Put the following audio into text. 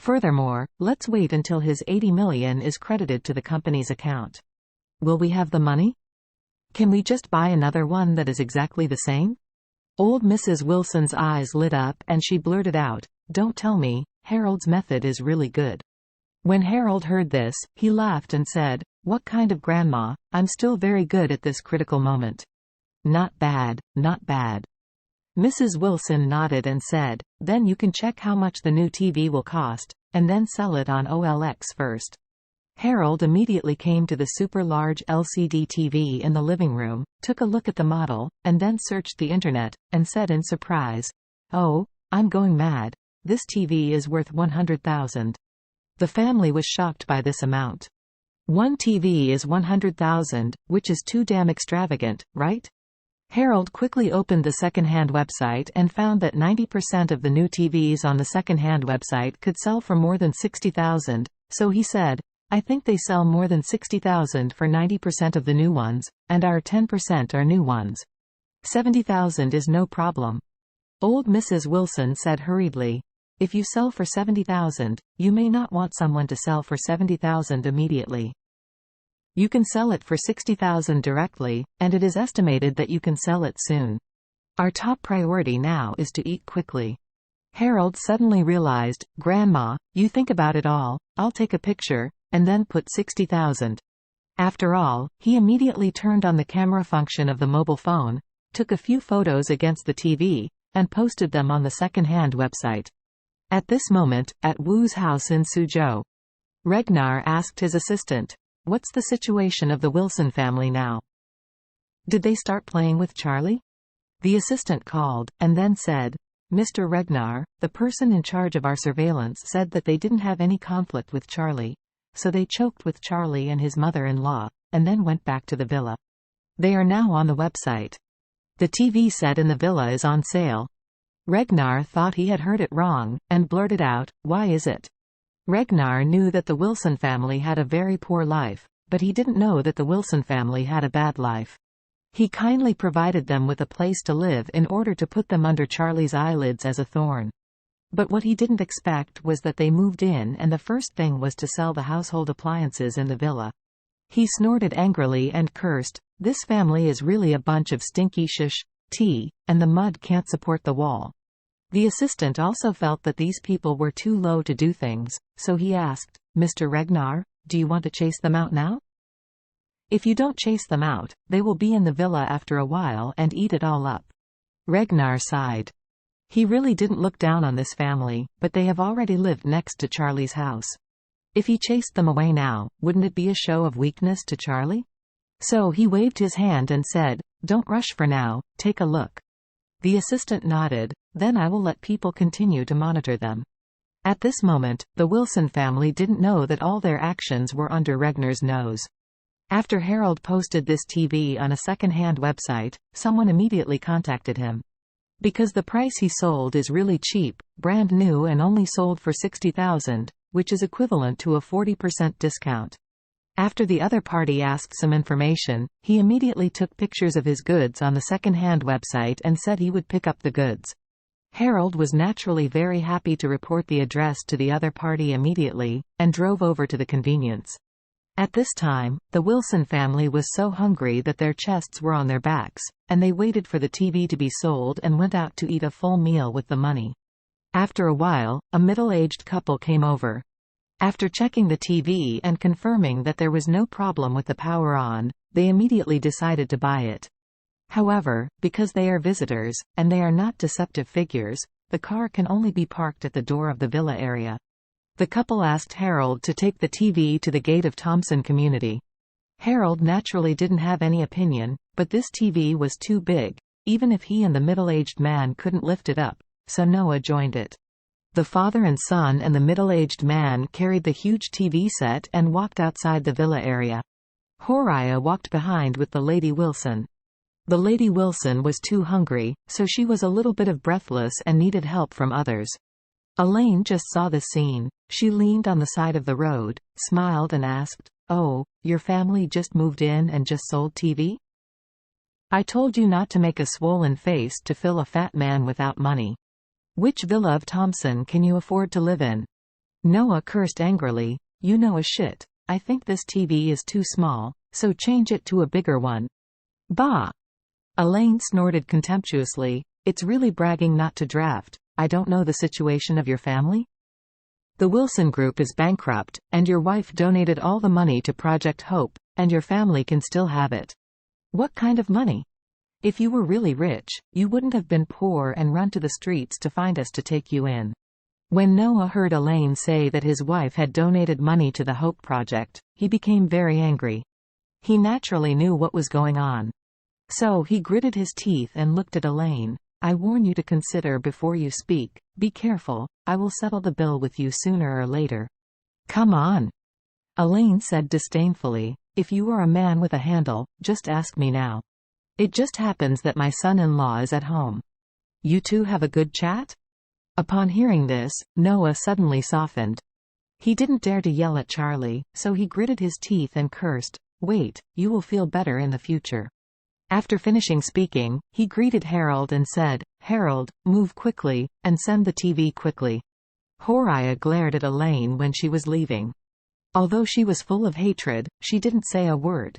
Furthermore, let's wait until his 80 million is credited to the company's account. Will we have the money? Can we just buy another one that is exactly the same? Old Mrs. Wilson's eyes lit up and she blurted out, "Don't tell me, Harold's method is really good." When Harold heard this, he laughed and said, "What kind of grandma? I'm still very good at this critical moment." "Not bad, not bad." Mrs. Wilson nodded and said, "Then you can check how much the new TV will cost, and then sell it on OLX first." Harold immediately came to the super large LCD TV in the living room, took a look at the model, and then searched the internet, and said in surprise, "Oh, I'm going mad. This TV is worth 100,000. The family was shocked by this amount. One TV is 100,000, which is too damn extravagant, right? Harold quickly opened the second-hand website and found that 90% of the new TVs on the second-hand website could sell for more than 60,000, so he said, "I think they sell more than 60,000 for 90% of the new ones, and our 10% are new ones. 70,000 is no problem." Old Mrs. Wilson said hurriedly, "If you sell for 70,000, you may not want someone to sell for 70,000 immediately. You can sell it for 60,000 directly, and it is estimated that you can sell it soon. Our top priority now is to eat quickly." Harold suddenly realized, "Grandma, you think about it all, I'll take a picture, and then put 60,000. After all, he immediately turned on the camera function of the mobile phone, took a few photos against the TV, and posted them on the second-hand website. At this moment, at Wu's house in Suzhou, Regnar asked his assistant, "What's the situation of the Wilson family now? Did they start playing with Charlie?" The assistant called, and then said, "Mr. Regnar, the person in charge of our surveillance said that they didn't have any conflict with Charlie, so they choked with Charlie and his mother-in-law, and then went back to the villa. They are now on the website. The TV set in the villa is on sale." Regnar thought he had heard it wrong, and blurted out, "Why is it?" Regnar knew that the Wilson family had a very poor life, but he didn't know that the Wilson family had a bad life. He kindly provided them with a place to live in order to put them under Charlie's eyelids as a thorn. But what he didn't expect was that they moved in and the first thing was to sell the household appliances in the villa. He snorted angrily and cursed, "This family is really a bunch of stinky tea, and the mud can't support the wall." The assistant also felt that these people were too low to do things, so he asked, "Mr. Regnar, do you want to chase them out now? If you don't chase them out, they will be in the villa after a while and eat it all up." Regnar sighed. He really didn't look down on this family, but they have already lived next to Charlie's house. If he chased them away now, wouldn't it be a show of weakness to Charlie? So he waved his hand and said, "Don't rush for now, take a look." The assistant nodded, "Then I will let people continue to monitor them." At this moment, the Wilson family didn't know that all their actions were under Regnar's nose. After Harold posted this TV on a second-hand website, someone immediately contacted him. Because the price he sold is really cheap, brand new and only sold for 60,000, which is equivalent to a 40% discount. After the other party asked some information, he immediately took pictures of his goods on the second-hand website and said he would pick up the goods. Harold was naturally very happy to report the address to the other party immediately, and drove over to the convenience. At this time, the Wilson family was so hungry that their chests were on their backs, and they waited for the TV to be sold and went out to eat a full meal with the money. After a while, a middle-aged couple came over. After checking the TV and confirming that there was no problem with the power on, they immediately decided to buy it. However, because they are visitors, and they are not deceptive figures, the car can only be parked at the door of the villa area. The couple asked Harold to take the TV to the gate of Thompson community. Harold naturally didn't have any opinion, but this TV was too big, even if he and the middle-aged man couldn't lift it up, so Noah joined it. The father and son and the middle-aged man carried the huge TV set and walked outside the villa area. Horiah walked behind with the Lady Wilson. The Lady Wilson was too hungry, so she was a little bit of breathless and needed help from others. Elaine just saw the scene. She leaned on the side of the road, smiled and asked, "Oh, your family just moved in and just sold TV? I told you not to make a swollen face to fill a fat man without money. Which villa of Thompson can you afford to live in?" Noah cursed angrily. You know a shit. I think this TV is too small, so change it to a bigger one. Bah! Elaine snorted contemptuously. It's really bragging not to draft. I don't know the situation of your family? The Wilson Group is bankrupt, and your wife donated all the money to Project Hope, and your family can still have it. What kind of money? If you were really rich, you wouldn't have been poor and run to the streets to find us to take you in. When Noah heard Elaine say that his wife had donated money to the Hope Project, he became very angry. He naturally knew what was going on. So he gritted his teeth and looked at Elaine. I warn you to consider before you speak. Be careful, I will settle the bill with you sooner or later. Come on, Elaine said disdainfully. If you are a man with a handle, just ask me now. It just happens that my son-in-law is at home. You two have a good chat? Upon hearing this, Noah suddenly softened. He didn't dare to yell at Charlie, so he gritted his teeth and cursed. Wait, you will feel better in the future. After finishing speaking, he greeted Harold and said, Harold, move quickly, and send the TV quickly. Horia glared at Elaine when she was leaving. Although she was full of hatred, she didn't say a word.